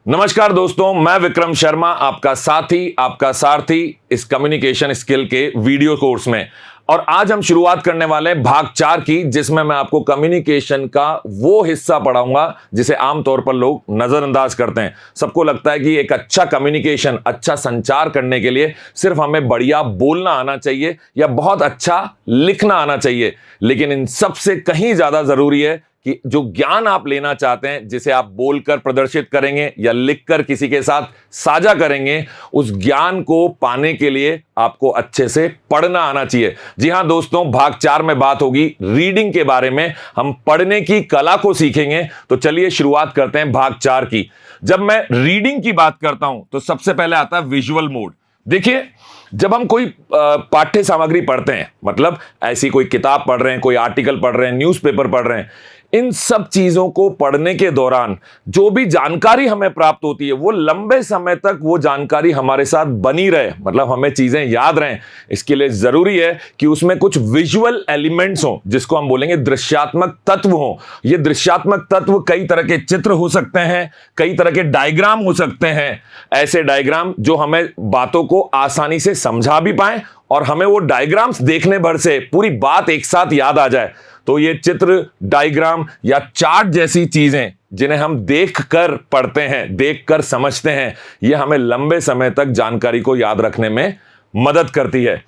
नमस्कार दोस्तों, मैं विक्रम शर्मा, आपका साथी, आपका सारथी इस कम्युनिकेशन स्किल के वीडियो कोर्स में। और आज हम शुरुआत करने वाले हैं भाग 4 की, जिसमें मैं आपको कम्युनिकेशन का वो हिस्सा पढ़ाऊंगा जिसे आमतौर पर लोग नजरअंदाज करते हैं। सबको लगता है कि एक अच्छा कम्युनिकेशन, अच्छा संचार करने के लिए सिर्फ हमें बढ़िया बोलना आना चाहिए या बहुत अच्छा लिखना आना चाहिए, लेकिन इन सबसे कहीं ज्यादा जरूरी है कि जो ज्ञान आप लेना चाहते हैं, जिसे आप बोलकर प्रदर्शित करेंगे या लिखकर किसी के साथ साझा करेंगे, उस ज्ञान को पाने के लिए आपको अच्छे से पढ़ना आना चाहिए। जी हां दोस्तों, भाग 4 में बात होगी रीडिंग के बारे में। हम पढ़ने की कला को सीखेंगे। तो चलिए शुरुआत करते हैं भाग 4 की। जब मैं रीडिंग की बात करता हूं तो सबसे पहले आता है विजुअल मोड। देखिए, जब हम कोई पाठ्य सामग्री पढ़ते हैं, मतलब ऐसी कोई किताब पढ़ रहे हैं, कोई आर्टिकल पढ़ रहे हैं, न्यूज़पेपर पढ़ रहे हैं, इन सब चीजों को पढ़ने के दौरान जो भी जानकारी हमें प्राप्त होती है, वो लंबे समय तक वो जानकारी हमारे साथ बनी रहे, मतलब हमें चीजें याद रहें। इसके लिए जरूरी है कि उसमें कुछ विजुअल एलिमेंट्स हो, जिसको हम बोलेंगे दृश्यात्मक तत्व हो। ये दृश्यात्मक तत्व कई तरह के चित्र हो सकते हैं, कई तरह के डायग्राम हो सकते हैं। ऐसे डायग्राम जो हमें बातों को आसानी से समझा भी पाए और हमें वो डायग्राम्स देखने भर से पूरी बात एक साथ याद आ जाए। तो ये चित्र, डायग्राम या चार्ट जैसी चीजें जिन्हें हम देखकर पढ़ते हैं, देखकर समझते हैं, ये हमें लंबे समय तक जानकारी को याद रखने में मदद करती है।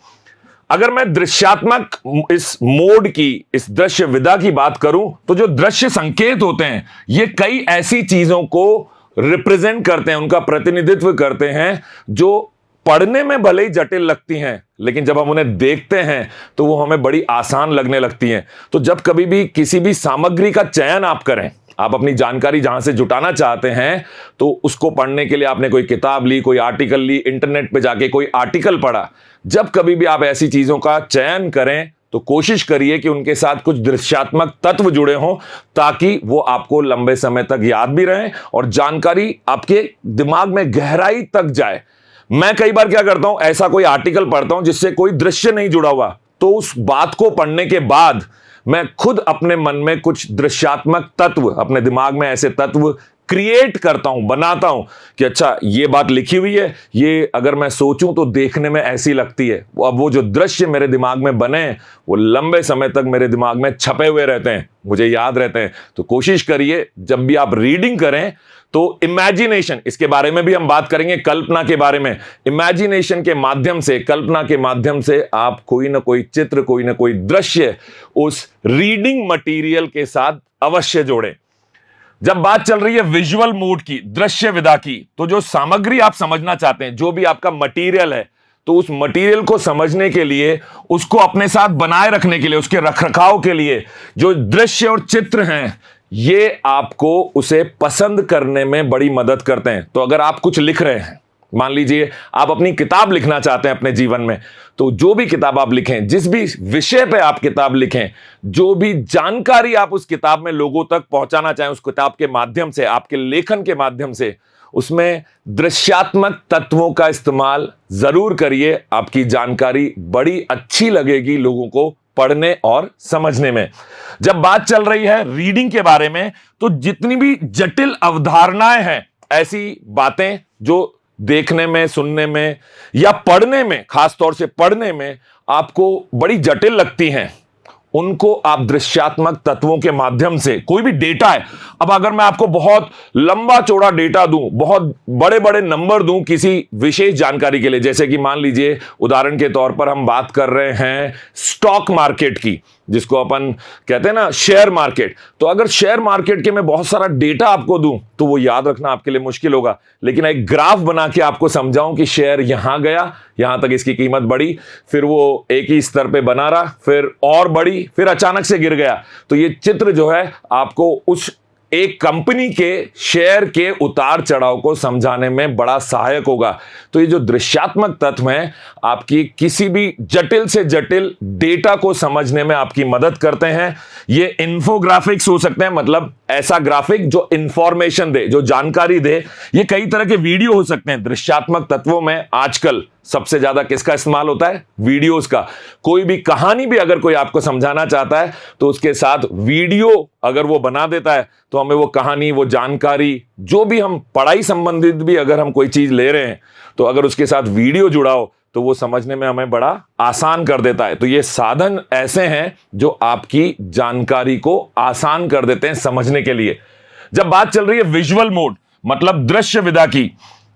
अगर मैं दृश्यात्मक इस मोड की, इस दृश्य विधा की बात करूं, तो जो दृश्य संकेत होते हैं, ये कई ऐसी चीजों को रिप्रेजेंट करते हैं, उनका प्रतिनिधित्व करते हैं, जो पढ़ने में भले ही जटिल लगती हैं, लेकिन जब हम उन्हें देखते हैं तो वो हमें बड़ी आसान लगने लगती हैं। तो जब कभी भी किसी भी सामग्री का चयन आप करें, आप अपनी जानकारी जहां से जुटाना चाहते हैं, तो उसको पढ़ने के लिए आपने कोई किताब ली, कोई आर्टिकल ली, इंटरनेट पे जाके कोई आर्टिकल पढ़ा, जब कभी भी आप ऐसी चीजों का चयन करें तो कोशिश करिए कि उनके साथ कुछ दृश्यात्मक तत्व जुड़े हों, ताकि वो आपको लंबे समय तक याद भी रहें और जानकारी आपके दिमाग में गहराई तक जाए। मैं कई बार क्या करता हूं, ऐसा कोई आर्टिकल पढ़ता हूं जिससे कोई दृश्य नहीं जुड़ा हुआ, तो उस बात को पढ़ने के बाद मैं खुद अपने मन में कुछ दृश्यात्मक तत्व, अपने दिमाग में ऐसे तत्व क्रिएट करता हूं, बनाता हूं कि अच्छा, ये बात लिखी हुई है, ये अगर मैं सोचूं तो देखने में ऐसी लगती है। अब वो जो दृश्य मेरे दिमाग में बने, वो लंबे समय तक मेरे दिमाग में छपे हुए रहते हैं, मुझे याद रहते हैं। तो कोशिश करिए जब भी आप रीडिंग करें तो इमेजिनेशन, इसके बारे में भी हम बात करेंगे, कल्पना के बारे में। इमेजिनेशन के माध्यम से, कल्पना के माध्यम से आप कोई ना कोई चित्र, कोई ना कोई दृश्य उस रीडिंग मटेरियल के साथ अवश्य जोड़ें। जब बात चल रही है विजुअल मोड की, दृश्य विधा की, तो जो सामग्री आप समझना चाहते हैं, जो भी आपका मटेरियल है, तो उस मटेरियल को समझने के लिए, उसको अपने साथ बनाए रखने के लिए, उसके रखरखाव के लिए जो दृश्य और चित्र हैं, ये आपको उसे पसंद करने में बड़ी मदद करते हैं। तो अगर आप कुछ लिख रहे हैं, मान लीजिए आप अपनी किताब लिखना चाहते हैं अपने जीवन में, तो जो भी किताब आप लिखें, जिस भी विषय पे आप किताब लिखें, जो भी जानकारी आप उस किताब में लोगों तक पहुंचाना चाहें, उस किताब के माध्यम से, आपके लेखन के माध्यम से, उसमें दृश्यात्मक तत्वों का इस्तेमाल जरूर करिए। आपकी जानकारी बड़ी अच्छी लगेगी लोगों को पढ़ने और समझने में। जब बात चल रही है रीडिंग के बारे में, तो जितनी भी जटिल अवधारणाएं हैं, ऐसी बातें जो देखने में, सुनने में या पढ़ने में, खासतौर से पढ़ने में आपको बड़ी जटिल लगती हैं, उनको आप दृश्यात्मक तत्वों के माध्यम से, कोई भी डेटा है, अब अगर मैं आपको बहुत लंबा चौड़ा डेटा दूं, बहुत बड़े बड़े नंबर दूं किसी विशेष जानकारी के लिए, जैसे कि मान लीजिए उदाहरण के तौर पर हम बात कर रहे हैं स्टॉक मार्केट की, जिसको अपन कहते हैं ना शेयर मार्केट, तो अगर शेयर मार्केट के मैं बहुत सारा डेटा आपको दूं तो वो याद रखना आपके लिए मुश्किल होगा। लेकिन एक ग्राफ बना के आपको समझाऊं कि शेयर यहां गया, यहां तक इसकी कीमत बढ़ी, फिर वो एक ही स्तर पे बना रहा, फिर और बढ़ी, फिर अचानक से गिर गया, तो ये चित्र जो है आपको उस एक कंपनी के शेयर के उतार चढ़ाव को समझाने में बड़ा सहायक होगा। तो ये जो दृश्यात्मक तत्व हैं, आपकी किसी भी जटिल से जटिल डेटा को समझने में आपकी मदद करते हैं। ये इन्फोग्राफिक्स हो सकते हैं, मतलब ऐसा ग्राफिक जो इंफॉर्मेशन दे, जो जानकारी दे। ये कई तरह के वीडियो हो सकते हैं। दृश्यात्मक तत्वों में आजकल सबसे ज्यादा किसका इस्तेमाल होता है? वीडियोस का। कोई भी कहानी भी अगर कोई आपको समझाना चाहता है तो उसके साथ वीडियो अगर वो बना देता है तो हमें वो कहानी, वो जानकारी, जो भी हम पढ़ाई संबंधित भी अगर हम कोई चीज ले रहे हैं तो अगर उसके साथ वीडियो जुड़ा हो तो वो समझने में हमें बड़ा आसान कर देता है। तो ये साधन ऐसे हैं जो आपकी जानकारी को आसान कर देते हैं समझने के लिए। जब बात चल रही है विजुअल मोड मतलब दृश्य विधा की,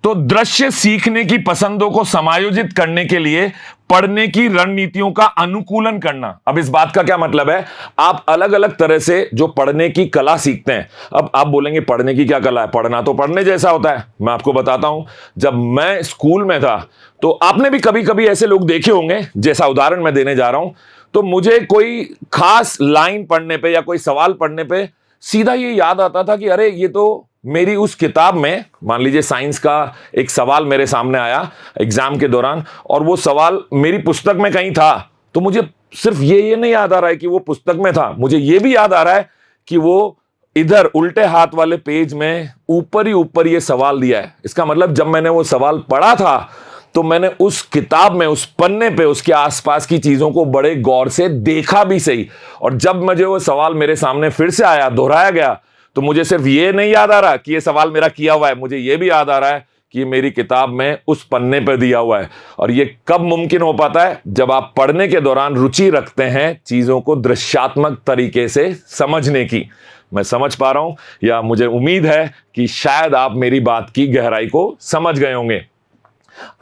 तो दृश्य सीखने की पसंदों को समायोजित करने के लिए पढ़ने की रणनीतियों का अनुकूलन करना। अब इस बात का क्या मतलब है? आप अलग अलग तरह से जो पढ़ने की कला सीखते हैं। अब आप बोलेंगे पढ़ने की क्या कला है? पढ़ना तो पढ़ने जैसा होता है। मैं आपको बताता हूं, जब मैं स्कूल में था तो आपने भी कभी कभी ऐसे लोग देखे होंगे, जैसा उदाहरण मैं देने जा रहा हूं, तो मुझे कोई खास लाइन पढ़ने पे या कोई सवाल पढ़ने पे सीधा ये याद आता था कि अरे ये तो मेरी उस किताब में, मान लीजिए साइंस का एक सवाल मेरे सामने आया एग्जाम के दौरान और वो सवाल मेरी पुस्तक में कहीं था, तो मुझे सिर्फ ये नहीं याद आ रहा है कि वो पुस्तक में था, मुझे ये भी याद आ रहा है कि वो इधर उल्टे हाथ वाले पेज में ऊपर ही ऊपर ये सवाल दिया है। इसका मतलब जब मैंने वो सवाल पढ़ा था तो मैंने उस किताब में, उस पन्ने पे, उसके आसपास की चीजों को बड़े गौर से देखा भी सही। और जब मुझे वो सवाल मेरे सामने फिर से आया, दोहराया गया, तो मुझे सिर्फ ये नहीं याद आ रहा कि ये सवाल मेरा किया हुआ है, मुझे ये भी याद आ रहा है कि ये मेरी किताब में उस पन्ने पर दिया हुआ है। और ये कब मुमकिन हो पाता है? जब आप पढ़ने के दौरान रुचि रखते हैं चीजों को दृश्यात्मक तरीके से समझने की। मैं समझ पा रहा हूं, या मुझे उम्मीद है कि शायद आप मेरी बात की गहराई को समझ गए होंगे।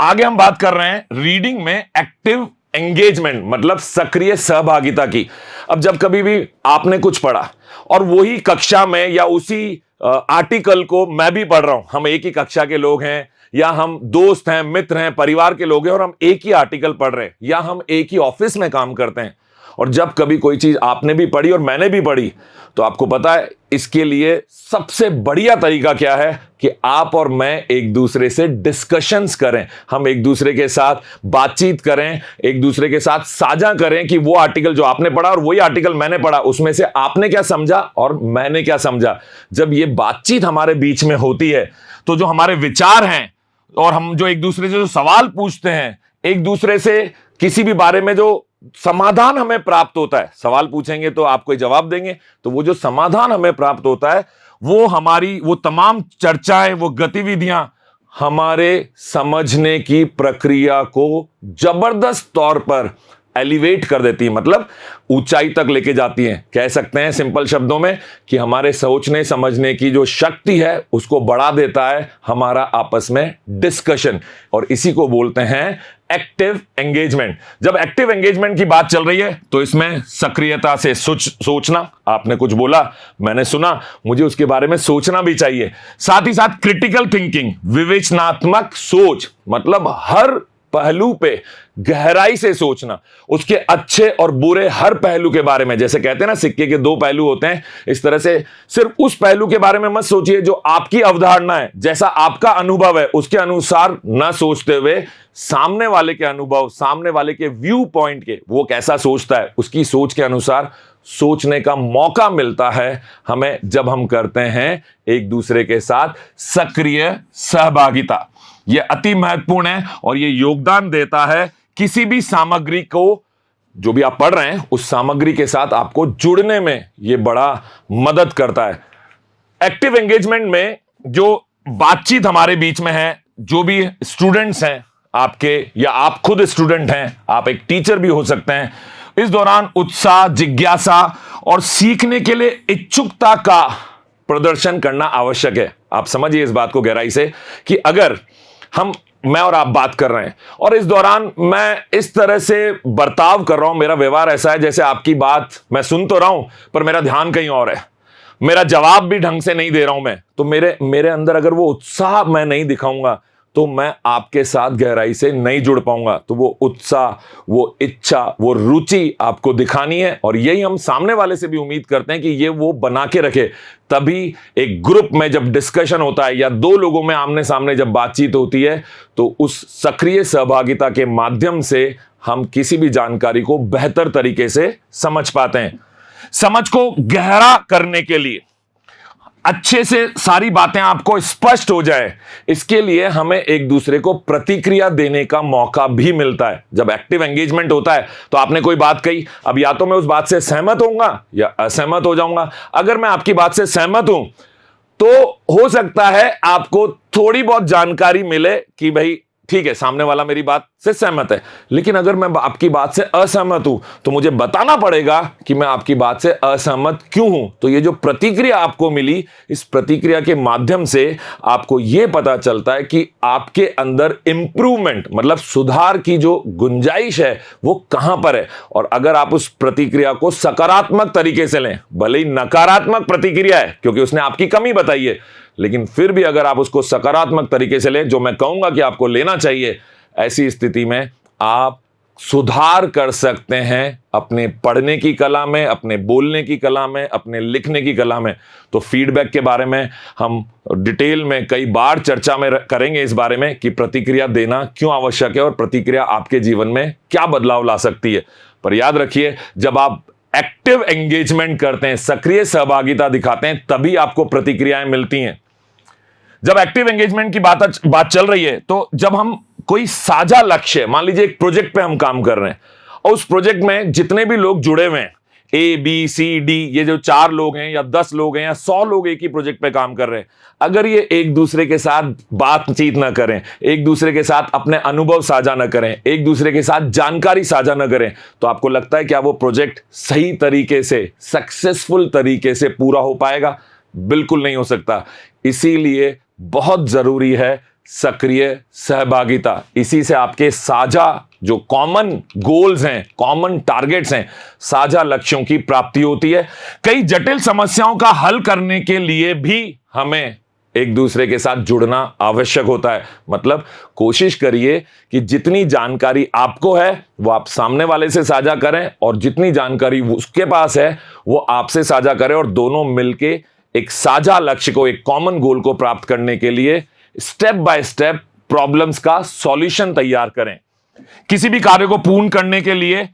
आगे हम बात कर रहे हैं रीडिंग में एक्टिव एंगेजमेंट मतलब सक्रिय सहभागिता की। अब जब कभी भी आपने कुछ पढ़ा और वही कक्षा में या उसी आर्टिकल को मैं भी पढ़ रहा हूं, हम एक ही कक्षा के लोग हैं या हम दोस्त हैं, मित्र हैं, परिवार के लोग हैं और हम एक ही आर्टिकल पढ़ रहे हैं या हम एक ही ऑफिस में काम करते हैं, और जब कभी कोई चीज आपने भी पढ़ी और मैंने भी पढ़ी, तो आपको पता है इसके लिए सबसे बढ़िया तरीका क्या है कि आप और मैं एक दूसरे से डिस्कशंस करें, हम एक दूसरे के साथ बातचीत करें, एक दूसरे के साथ साझा करें कि वो आर्टिकल जो आपने पढ़ा और वही आर्टिकल मैंने पढ़ा, उसमें से आपने क्या समझा और मैंने क्या समझा। जब ये बातचीत हमारे बीच में होती है तो जो हमारे विचार हैं और हम जो एक दूसरे से जो सवाल पूछते हैं, एक दूसरे से किसी भी बारे में जो समाधान हमें प्राप्त होता है, सवाल पूछेंगे तो आप कोई जवाब देंगे, तो वो जो समाधान हमें प्राप्त होता है वो हमारी वो तमाम चर्चाएं, वो गतिविधियां हमारे समझने की प्रक्रिया को जबरदस्त तौर पर एलिवेट कर देती है, मतलब ऊंचाई तक लेके जाती हैं। कह सकते हैं सिंपल शब्दों में कि हमारे सोचने समझने की जो शक्ति है उसको बढ़ा देता है हमारा आपस में डिस्कशन, और इसी को बोलते हैं एक्टिव एंगेजमेंट। जब एक्टिव एंगेजमेंट की बात चल रही है तो इसमें सक्रियता से सोचना, आपने कुछ बोला, मैंने सुना, मुझे उसके बारे में सोचना भी चाहिए। साथ ही साथ क्रिटिकल थिंकिंग, विवेचनात्मक सोच, मतलब हर पहलू पे गहराई से सोचना, उसके अच्छे और बुरे हर पहलू के बारे में। जैसे कहते हैं ना सिक्के के दो पहलू होते हैं, इस तरह से सिर्फ उस पहलू के बारे में मत सोचिए जो आपकी अवधारणा है, जैसा आपका अनुभव है उसके अनुसार ना सोचते हुए सामने वाले के अनुभव, सामने वाले के व्यू पॉइंट के, वो कैसा सोचता है उसकी सोच के अनुसार सोचने का मौका मिलता है हमें जब हम करते हैं एक दूसरे के साथ सक्रिय सहभागिता। यह अति महत्वपूर्ण है और यह योगदान देता है किसी भी सामग्री को, जो भी आप पढ़ रहे हैं उस सामग्री के साथ आपको जुड़ने में यह बड़ा मदद करता है। एक्टिव एंगेजमेंट में जो बातचीत हमारे बीच में है, जो भी स्टूडेंट्स हैं आपके, या आप खुद स्टूडेंट हैं, आप एक टीचर भी हो सकते हैं, इस दौरान उत्साह, जिज्ञासा और सीखने के लिए इच्छुकता का प्रदर्शन करना आवश्यक है। आप समझिए इस बात को गहराई से कि अगर मैं और आप बात कर रहे हैं और इस दौरान मैं इस तरह से बर्ताव कर रहा हूं, मेरा व्यवहार ऐसा है जैसे आपकी बात मैं सुन तो रहा हूं पर मेरा ध्यान कहीं और है, मेरा जवाब भी ढंग से नहीं दे रहा हूं मैं, तो मेरे अंदर अगर वो उत्साह मैं नहीं दिखाऊंगा तो मैं आपके साथ गहराई से नहीं जुड़ पाऊंगा। तो वो उत्साह, वो इच्छा, वो रुचि आपको दिखानी है, और यही हम सामने वाले से भी उम्मीद करते हैं कि ये वो बना के रखे। तभी एक ग्रुप में जब डिस्कशन होता है या दो लोगों में आमने सामने जब बातचीत होती है तो उस सक्रिय सहभागिता के माध्यम से हम किसी भी जानकारी को बेहतर तरीके से समझ पाते हैं। समझ को गहरा करने के लिए अच्छे से सारी बातें आपको स्पष्ट हो जाए, इसके लिए हमें एक दूसरे को प्रतिक्रिया देने का मौका भी मिलता है। जब एक्टिव एंगेजमेंट होता है तो आपने कोई बात कही, अब या तो मैं उस बात से सहमत होऊंगा या असहमत हो जाऊंगा। अगर मैं आपकी बात से सहमत हूं तो हो सकता है आपको थोड़ी बहुत जानकारी मिले कि भाई ठीक है, सामने वाला मेरी बात से सहमत है। लेकिन अगर मैं आपकी बात से असहमत हूं तो मुझे बताना पड़ेगा कि मैं आपकी बात से असहमत क्यों हूं। तो ये जो प्रतिक्रिया आपको मिली, इस प्रतिक्रिया के माध्यम से आपको यह पता चलता है कि आपके अंदर इंप्रूवमेंट मतलब सुधार की जो गुंजाइश है वो कहां पर है। और अगर आप उस प्रतिक्रिया को सकारात्मक तरीके से लें, भले ही नकारात्मक प्रतिक्रिया है क्योंकि उसने आपकी कमी बताई है, लेकिन फिर भी अगर आप उसको सकारात्मक तरीके से लें, जो मैं कहूंगा कि आपको लेना चाहिए, ऐसी स्थिति में आप सुधार कर सकते हैं अपने पढ़ने की कला में, अपने बोलने की कला में, अपने लिखने की कला में। तो फीडबैक के बारे में हम डिटेल में कई बार चर्चा में करेंगे इस बारे में कि प्रतिक्रिया देना क्यों आवश्यक है और प्रतिक्रिया आपके जीवन में क्या बदलाव ला सकती है। पर याद रखिए, जब आप एक्टिव एंगेजमेंट करते हैं, सक्रिय सहभागिता दिखाते हैं, तभी आपको प्रतिक्रियाएं मिलती हैं। जब एक्टिव एंगेजमेंट की बात चल रही है तो जब हम कोई साझा लक्ष्य, मान लीजिए एक प्रोजेक्ट पे हम काम कर रहे हैं और उस प्रोजेक्ट में जितने भी लोग जुड़े हुए हैं, ए बी सी डी, ये जो 4 लोग हैं या 10 लोग हैं या 100 लोग एक ही प्रोजेक्ट पे काम कर रहे हैं, अगर ये एक दूसरे के साथ बातचीत ना करें, एक दूसरे के साथ अपने अनुभव साझा ना करें, एक दूसरे के साथ जानकारी साझा ना करें, तो आपको लगता है क्या वो प्रोजेक्ट सही तरीके से, सक्सेसफुल तरीके से पूरा हो पाएगा? बिल्कुल नहीं हो सकता। इसीलिए बहुत जरूरी है सक्रिय सहभागिता। इसी से आपके साझा जो कॉमन गोल्स हैं, कॉमन टारगेट्स हैं, साझा लक्ष्यों की प्राप्ति होती है। कई जटिल समस्याओं का हल करने के लिए भी हमें एक दूसरे के साथ जुड़ना आवश्यक होता है। मतलब कोशिश करिए कि जितनी जानकारी आपको है वो आप सामने वाले से साझा करें और जितनी जानकारी उसके पास है वो आपसे साझा करें, और दोनों मिलके एक साझा लक्ष्य को, एक कॉमन गोल को प्राप्त करने के लिए स्टेप बाय स्टेप प्रॉब्लम्स का सॉल्यूशन तैयार करें। किसी भी कार्य को पूर्ण करने के लिए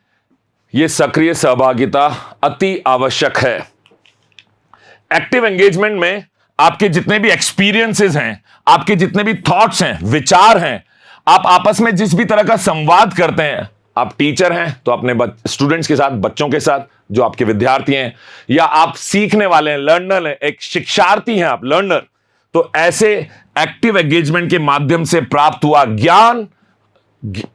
यह सक्रिय सहभागिता अति आवश्यक है। एक्टिव एंगेजमेंट में आपके जितने भी एक्सपीरियंसेस हैं, आपके जितने भी थॉट्स हैं, विचार हैं, आप आपस में जिस भी तरह का संवाद करते हैं, आप टीचर हैं तो अपने स्टूडेंट्स के साथ, बच्चों के साथ जो आपके विद्यार्थी हैं, या आप सीखने वाले हैं, लर्नर हैं, एक शिक्षार्थी हैं आप, लर्नर, तो ऐसे एक्टिव एंगेजमेंट के माध्यम से प्राप्त हुआ ज्ञान,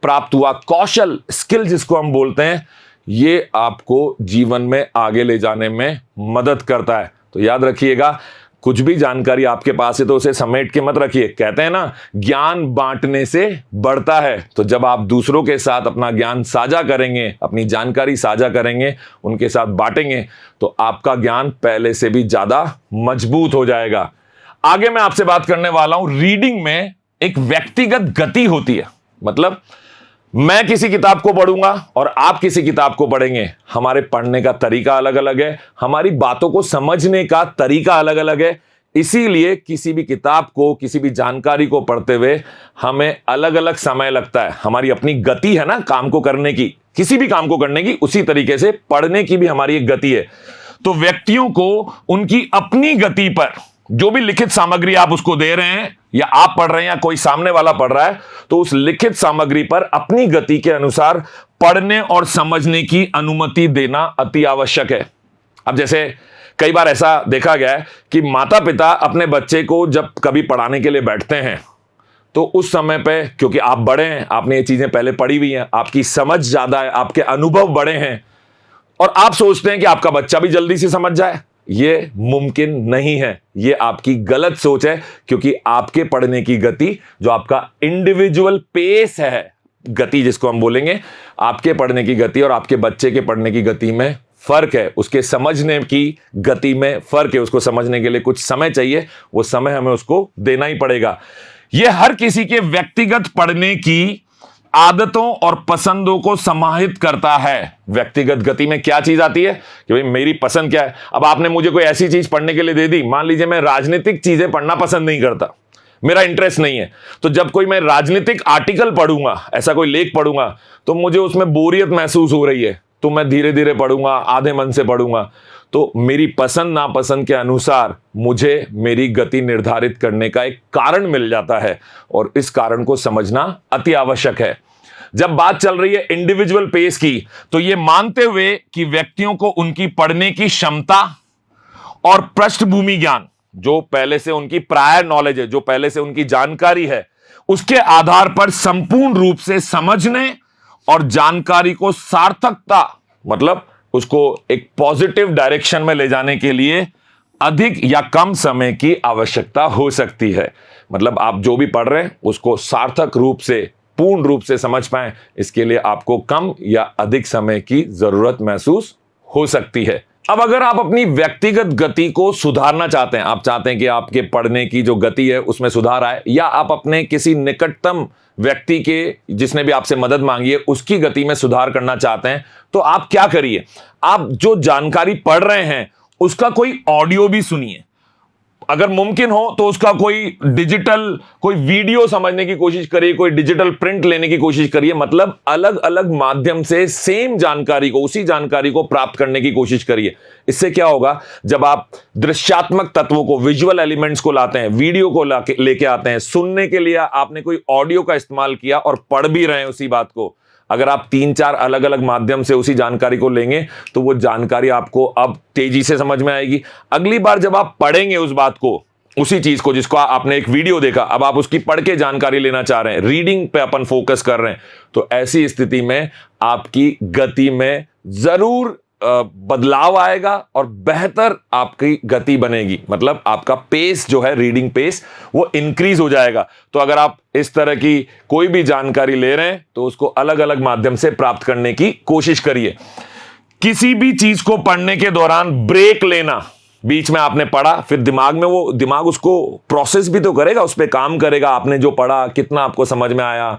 प्राप्त हुआ कौशल, स्किल जिसको हम बोलते हैं, ये आपको जीवन में आगे ले जाने में मदद करता है। तो याद रखिएगा, कुछ भी जानकारी आपके पास है तो उसे समेट के मत रखिए। कहते हैं ना, ज्ञान बांटने से बढ़ता है। तो जब आप दूसरों के साथ अपना ज्ञान साझा करेंगे, अपनी जानकारी साझा करेंगे, उनके साथ बांटेंगे, तो आपका ज्ञान पहले से भी ज्यादा मजबूत हो जाएगा। आगे मैं आपसे बात करने वाला हूं, रीडिंग में एक व्यक्तिगत गति होती है। मतलब मैं किसी किताब को पढ़ूंगा और आप किसी किताब को पढ़ेंगे, हमारे पढ़ने का तरीका अलग अलग है, हमारी बातों को समझने का तरीका अलग अलग है। इसीलिए किसी भी किताब को, किसी भी जानकारी को पढ़ते हुए हमें अलग अलग समय लगता है। हमारी अपनी गति है ना काम को करने की, किसी भी काम को करने की, उसी तरीके से पढ़ने की भी हमारी एक गति है। तो व्यक्तियों को उनकी अपनी गति पर जो भी लिखित सामग्री आप उसको दे रहे हैं, या आप पढ़ रहे हैं या कोई सामने वाला पढ़ रहा है, तो उस लिखित सामग्री पर अपनी गति के अनुसार पढ़ने और समझने की अनुमति देना अति आवश्यक है। अब जैसे कई बार ऐसा देखा गया है कि माता पिता अपने बच्चे को जब कभी पढ़ाने के लिए बैठते हैं तो उस समय पे, क्योंकि आप बड़े हैं, आपने ये चीजें पहले पढ़ी हुई हैं, आपकी समझ ज्यादा है, आपके अनुभव बड़े हैं, और आप सोचते हैं कि आपका बच्चा भी जल्दी से समझ जाए। ये मुमकिन नहीं है, ये आपकी गलत सोच है, क्योंकि आपके पढ़ने की गति, जो आपका इंडिविजुअल पेस है, गति जिसको हम बोलेंगे, आपके पढ़ने की गति और आपके बच्चे के पढ़ने की गति में फर्क है, उसके समझने की गति में फर्क है। उसको समझने के लिए कुछ समय चाहिए, वो समय हमें उसको देना ही पड़ेगा। यह हर किसी के व्यक्तिगत पढ़ने की आदतों और पसंदों को समाहित करता है। व्यक्तिगत गति में क्या चीज आती है कि भाई मेरी पसंद क्या है। अब आपने मुझे कोई ऐसी चीज पढ़ने के लिए दे दी, मान लीजिए मैं राजनीतिक चीजें पढ़ना पसंद नहीं करता, मेरा इंटरेस्ट नहीं है, तो जब कोई मैं राजनीतिक आर्टिकल पढ़ूंगा, ऐसा कोई लेख पढ़ूंगा, तो मुझे उसमें बोरियत महसूस हो रही है, तो मैं धीरे धीरे पढ़ूंगा, आधे मन से पढ़ूंगा। तो मेरी पसंद नापसंद के अनुसार मुझे मेरी गति निर्धारित करने का एक कारण मिल जाता है, और इस कारण को समझना अति आवश्यक है। जब बात चल रही है इंडिविजुअल पेस की, तो यह मानते हुए कि व्यक्तियों को उनकी पढ़ने की क्षमता और पृष्ठभूमि ज्ञान, जो पहले से उनकी प्रायर नॉलेज है, जो पहले से उनकी जानकारी है, उसके आधार पर संपूर्ण रूप से समझने और जानकारी को सार्थकता, मतलब उसको एक पॉजिटिव डायरेक्शन में ले जाने के लिए अधिक या कम समय की आवश्यकता हो सकती है। मतलब आप जो भी पढ़ रहे हैं उसको सार्थक रूप से, पूर्ण रूप से समझ पाएं, इसके लिए आपको कम या अधिक समय की जरूरत महसूस हो सकती है। अब अगर आप अपनी व्यक्तिगत गति को सुधारना चाहते हैं, आप चाहते हैं कि आपके पढ़ने की जो गति है उसमें सुधार आए, या आप अपने किसी निकटतम व्यक्ति के, जिसने भी आपसे मदद मांगी है, उसकी गति में सुधार करना चाहते हैं, तो आप क्या करिए, आप जो जानकारी पढ़ रहे हैं उसका कोई ऑडियो भी सुनिए। अगर मुमकिन हो तो उसका कोई डिजिटल, कोई वीडियो समझने की कोशिश करिए, कोई डिजिटल प्रिंट लेने की कोशिश करिए। मतलब अलग अलग माध्यम से सेम जानकारी को, उसी जानकारी को प्राप्त करने की कोशिश करिए। इससे क्या होगा, जब आप दृश्यात्मक तत्वों को, विजुअल एलिमेंट्स को लाते हैं, वीडियो को लेके आते हैं, सुनने के लिए आपने कोई ऑडियो का इस्तेमाल किया और पढ़ भी रहे हैं उसी बात को, अगर आप 3-4 अलग अलग माध्यम से उसी जानकारी को लेंगे तो वो जानकारी आपको अब तेजी से समझ में आएगी। अगली बार जब आप पढ़ेंगे उस बात को, उसी चीज को जिसको आपने एक वीडियो देखा, अब आप उसकी पढ़ के जानकारी लेना चाह रहे हैं, रीडिंग पे अपन फोकस कर रहे हैं, तो ऐसी स्थिति में आपकी गति में जरूर बदलाव आएगा और बेहतर आपकी गति बनेगी। मतलब आपका पेस जो है, रीडिंग पेस, वो इंक्रीज हो जाएगा। तो अगर आप इस तरह की कोई भी जानकारी ले रहे हैं तो उसको अलग अलग माध्यम से प्राप्त करने की कोशिश करिए। किसी भी चीज को पढ़ने के दौरान ब्रेक लेना, बीच में आपने पढ़ा, फिर दिमाग में वो, दिमाग उसको प्रोसेस भी तो करेगा, उस पर काम करेगा, आपने जो पढ़ा कितना आपको समझ में आया,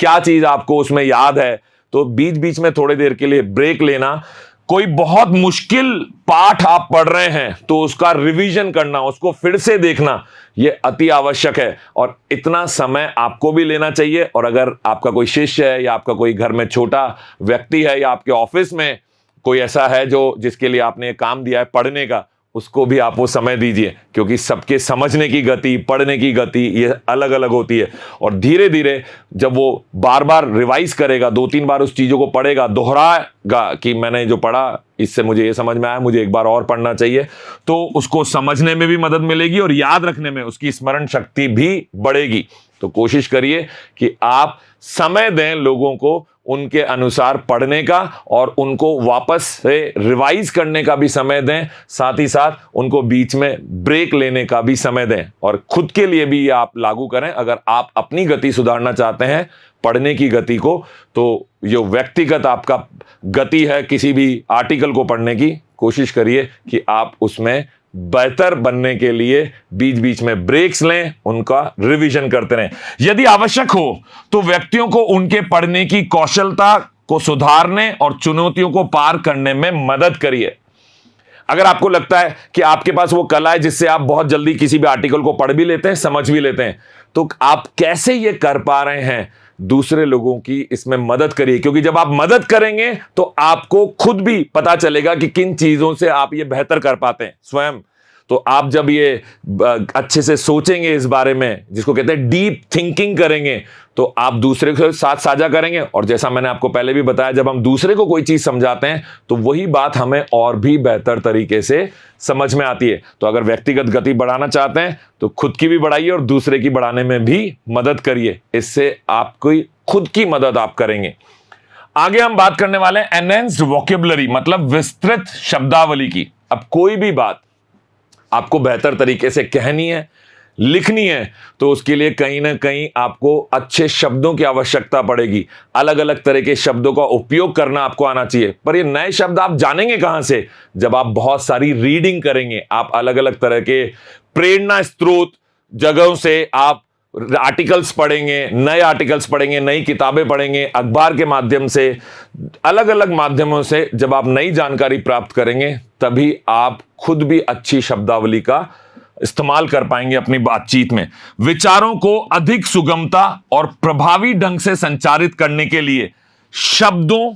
क्या चीज आपको उसमें याद है, तो बीच बीच में थोड़ी देर के लिए ब्रेक लेना। कोई बहुत मुश्किल पाठ आप पढ़ रहे हैं तो उसका रिवीजन करना, उसको फिर से देखना, यह अति आवश्यक है, और इतना समय आपको भी लेना चाहिए। और अगर आपका कोई शिष्य है, या आपका कोई घर में छोटा व्यक्ति है, या आपके ऑफिस में कोई ऐसा है जो जिसके लिए आपने काम दिया है पढ़ने का, उसको भी आप वो समय दीजिए, क्योंकि सबके समझने की गति, पढ़ने की गति ये अलग अलग होती है। और धीरे धीरे जब वो बार बार रिवाइज करेगा, 2-3 बार उस चीज़ों को पढ़ेगा, दोहराएगा कि मैंने जो पढ़ा इससे मुझे ये समझ में आया, मुझे एक बार और पढ़ना चाहिए, तो उसको समझने में भी मदद मिलेगी और याद रखने में उसकी स्मरण शक्ति भी बढ़ेगी। तो कोशिश करिए कि आप समय दें लोगों को उनके अनुसार पढ़ने का, और उनको वापस से रिवाइज करने का भी समय दें, साथ ही साथ उनको बीच में ब्रेक लेने का भी समय दें, और खुद के लिए भी आप लागू करें। अगर आप अपनी गति सुधारना चाहते हैं, पढ़ने की गति को, तो जो व्यक्तिगत आपका गति है किसी भी आर्टिकल को पढ़ने की, कोशिश करिए कि आप उसमें बेहतर बनने के लिए बीच बीच में ब्रेक्स लें, उनका रिवीजन करते रहें। यदि आवश्यक हो तो व्यक्तियों को उनके पढ़ने की कौशलता को सुधारने और चुनौतियों को पार करने में मदद करिए। अगर आपको लगता है कि आपके पास वो कला है जिससे आप बहुत जल्दी किसी भी आर्टिकल को पढ़ भी लेते हैं, समझ भी लेते हैं, तो आप कैसे ये कर पा रहे हैं, दूसरे लोगों की इसमें मदद करिए। क्योंकि जब आप मदद करेंगे तो आपको खुद भी पता चलेगा कि किन चीजों से आप ये बेहतर कर पाते हैं स्वयं। तो आप जब ये अच्छे से सोचेंगे इस बारे में, जिसको कहते हैं डीप थिंकिंग करेंगे, तो आप दूसरे के साथ साझा करेंगे। और जैसा मैंने आपको पहले भी बताया, जब हम दूसरे को कोई चीज समझाते हैं तो वही बात हमें और भी बेहतर तरीके से समझ में आती है। तो अगर व्यक्तिगत गति बढ़ाना चाहते हैं तो खुद की भी बढ़ाइए और दूसरे की बढ़ाने में भी मदद करिए। इससे आपकी खुद की मदद आप करेंगे। आगे हम बात करने वाले हैं एनहेंस्ड वोकैबुलरी, मतलब विस्तृत शब्दावली की। अब कोई भी बात आपको बेहतर तरीके से कहनी है, लिखनी है, तो उसके लिए कहीं ना कहीं आपको अच्छे शब्दों की आवश्यकता पड़ेगी। अलग अलग तरह के शब्दों का उपयोग करना आपको आना चाहिए। पर ये नए शब्द आप जानेंगे कहां से? जब आप बहुत सारी रीडिंग करेंगे, आप अलग अलग तरह के प्रेरणा स्रोत जगहों से आप आर्टिकल्स पढ़ेंगे, नए आर्टिकल्स पढ़ेंगे, नई किताबें पढ़ेंगे, अखबार के माध्यम से, अलग अलग माध्यमों से जब आप नई जानकारी प्राप्त करेंगे, तभी आप खुद भी अच्छी शब्दावली का इस्तेमाल कर पाएंगे अपनी बातचीत में। विचारों को अधिक सुगमता और प्रभावी ढंग से संचारित करने के लिए शब्दों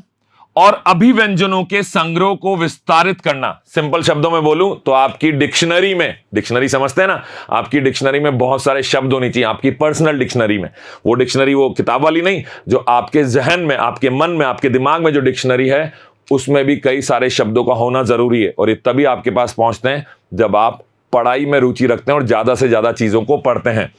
और अभिव्यंजनों के संग्रह को विस्तारित करना। सिंपल शब्दों में बोलूं तो आपकी डिक्शनरी में, डिक्शनरी समझते हैं ना, आपकी डिक्शनरी में बहुत सारे शब्द होनी चाहिए, आपकी पर्सनल डिक्शनरी में। वो डिक्शनरी वो किताब वाली नहीं, जो आपके जहन में, आपके मन में, आपके दिमाग में जो डिक्शनरी है उसमें भी कई सारे शब्दों का होना जरूरी है। और ये तभी आपके पास पहुंचते हैं जब आप पढ़ाई में रुचि रखते हैं और ज्यादा से ज्यादा चीजों को पढ़ते हैं।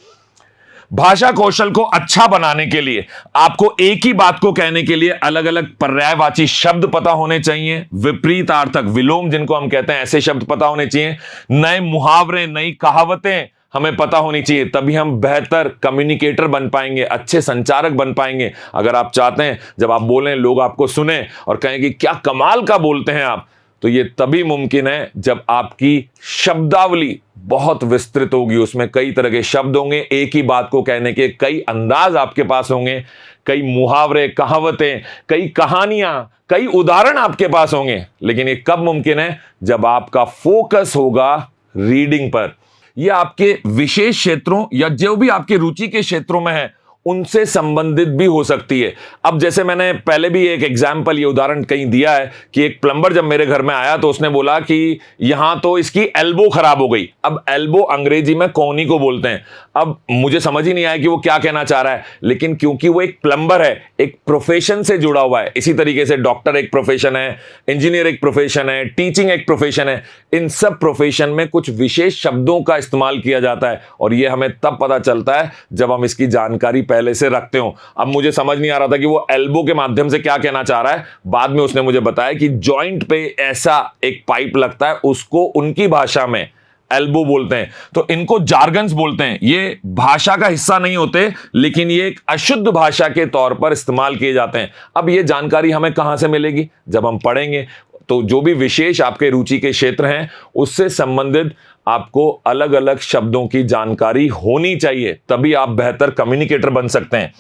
भाषा कौशल को अच्छा बनाने के लिए आपको एक ही बात को कहने के लिए अलग अलग पर्यायवाची शब्द पता होने चाहिए, विपरीतार्थक, विलोम जिनको हम कहते हैं, ऐसे शब्द पता होने चाहिए, नए मुहावरे, नई कहावतें हमें पता होनी चाहिए। तभी हम बेहतर कम्युनिकेटर बन पाएंगे, अच्छे संचारक बन पाएंगे। अगर आप चाहते हैं जब आप बोलें लोग आपको सुने और कहें कि क्या कमाल का बोलते हैं आप, तो ये तभी मुमकिन है जब आपकी शब्दावली बहुत विस्तृत होगी, उसमें कई तरह के शब्द होंगे, एक ही बात को कहने के कई अंदाज आपके पास होंगे, कई मुहावरे, कहावतें, कई कहानियां, कई उदाहरण आपके पास होंगे। लेकिन ये कब मुमकिन है? जब आपका फोकस होगा रीडिंग पर, यह आपके विशेष क्षेत्रों या जो भी आपकी रुचि के क्षेत्रों में है उनसे संबंधित भी हो सकती है। अब जैसे मैंने पहले भी एक एग्जाम्पल, ये उदाहरण कहीं दिया है कि एक प्लम्बर जब मेरे घर में आया तो उसने बोला कि यहां तो इसकी एल्बो खराब हो गई। अब एल्बो अंग्रेजी में कोहनी को बोलते हैं। अब मुझे समझ ही नहीं आया कि वो क्या कहना चाह रहा है, लेकिन क्योंकि वो एक प्लम्बर है, एक प्रोफेशन से जुड़ा हुआ है, इसी तरीके से डॉक्टर एक प्रोफेशन है, इंजीनियर एक प्रोफेशन है, टीचिंग एक प्रोफेशन है, इन सब प्रोफेशन में कुछ विशेष शब्दों का इस्तेमाल किया जाता है और ये हमें तब पता चलता है जब हम इसकी जानकारी पहले से रखते हो। अब मुझे समझ नहीं आ रहा था कि वो एल्बो के माध्यम से क्या कहना चाह रहा है। बाद में उसने मुझे बताया कि जॉइंट पे ऐसा एक पाइप लगता है, उसको उनकी भाषा में एल्बो बोलते हैं। तो इनको जार्गन्स बोलते हैं। ये भाषा का हिस्सा नहीं होते, लेकिन ये एक अशुद्ध भाषा के तौर पर इस्तेमाल किए जाते हैं। अब ये जानकारी हमें कहां से मिलेगी? जब हम पढ़ेंगे। तो जो भी विशेष आपके रुचि के क्षेत्र हैं उससे संबंधित आपको अलग अलग शब्दों की जानकारी होनी चाहिए, तभी आप बेहतर कम्युनिकेटर बन सकते हैं।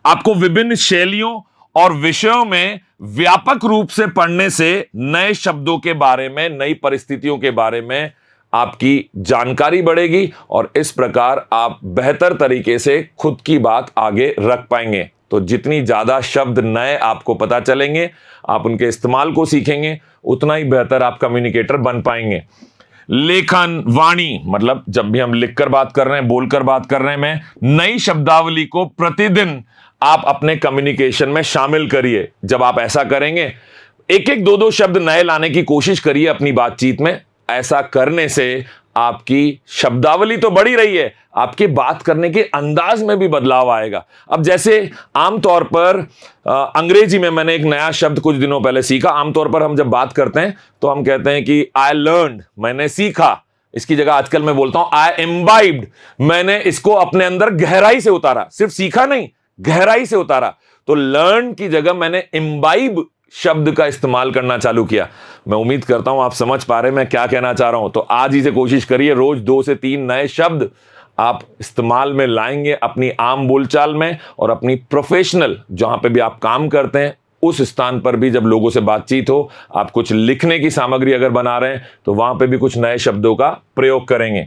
आपको विभिन्न शैलियों और विषयों में व्यापक रूप से पढ़ने से नए शब्दों के बारे में, नई परिस्थितियों के बारे में आपकी जानकारी बढ़ेगी और इस प्रकार आप बेहतर तरीके से खुद की बात आगे रख पाएंगे। तो जितनी ज्यादा शब्द नए आपको पता चलेंगे, आप उनके इस्तेमाल को सीखेंगे, उतना ही बेहतर आप कम्युनिकेटर बन पाएंगे। लेखन, वाणी, मतलब जब भी हम लिखकर बात कर रहे हैं, बोलकर बात कर रहे हैं, नई शब्दावली को प्रतिदिन आप अपने कम्युनिकेशन में शामिल करिए। जब आप ऐसा करेंगे, एक एक दो दो शब्द नए लाने की कोशिश करिए अपनी बातचीत में। ऐसा करने से आपकी शब्दावली तो बढ़ी रही है, आपके बात करने के अंदाज में भी बदलाव आएगा। अब जैसे आमतौर पर अंग्रेजी में मैंने एक नया शब्द कुछ दिनों पहले सीखा। आमतौर पर हम जब बात करते हैं तो हम कहते हैं कि आई लर्नड, मैंने सीखा। इसकी जगह आजकल मैं बोलता हूं आई इम्बाइब्ड, मैंने इसको अपने अंदर गहराई से उतारा। सिर्फ सीखा नहीं, गहराई से उतारा। तो लर्न की जगह मैंने इम्बाइब शब्द का इस्तेमाल करना चालू किया। मैं उम्मीद करता हूं आप समझ पा रहे हैं मैं क्या कहना चाह रहा हूं। तो आज ही से कोशिश करिए, रोज 2 से 3 नए शब्द आप इस्तेमाल में लाएंगे अपनी आम बोलचाल में, और अपनी प्रोफेशनल जहां पे भी आप काम करते हैं उस स्थान पर भी जब लोगों से बातचीत हो, आप कुछ लिखने की सामग्री अगर बना रहे हैं तो वहां पे भी कुछ नए शब्दों का प्रयोग करेंगे।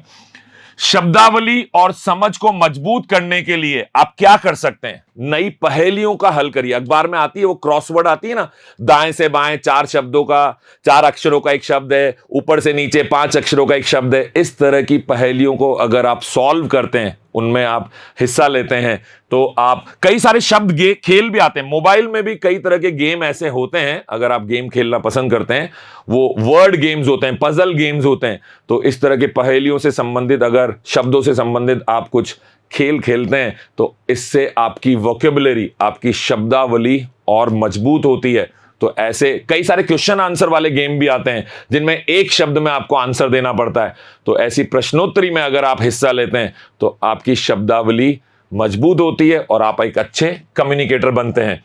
शब्दावली और समझ को मजबूत करने के लिए आप क्या कर सकते हैं? नई पहेलियों का हल करिए। अखबार में आती है वो क्रॉसवर्ड आती है ना, दाएं से बाएं 4 शब्दों का, 4 अक्षरों का एक शब्द है, ऊपर से नीचे 5 अक्षरों का एक शब्द है। इस तरह की पहेलियों को अगर आप सॉल्व करते हैं, उनमें आप हिस्सा लेते हैं, तो आप कई सारे शब्द खेल भी आते हैं। मोबाइल में भी कई तरह के गेम ऐसे होते हैं, अगर आप गेम खेलना पसंद करते हैं, वो वर्ड गेम्स होते हैं, पजल गेम्स होते हैं। तो इस तरह के पहेलियों से संबंधित, अगर शब्दों से संबंधित आप कुछ खेल खेलते हैं तो इससे आपकी वोकैबुलरी, आपकी शब्दावली और मजबूत होती है। तो ऐसे कई सारे क्वेश्चन आंसर वाले गेम भी आते हैं जिनमें एक शब्द में आपको आंसर देना पड़ता है। तो ऐसी प्रश्नोत्तरी में अगर आप हिस्सा लेते हैं तो आपकी शब्दावली मजबूत होती है और आप एक अच्छे कम्युनिकेटर बनते हैं।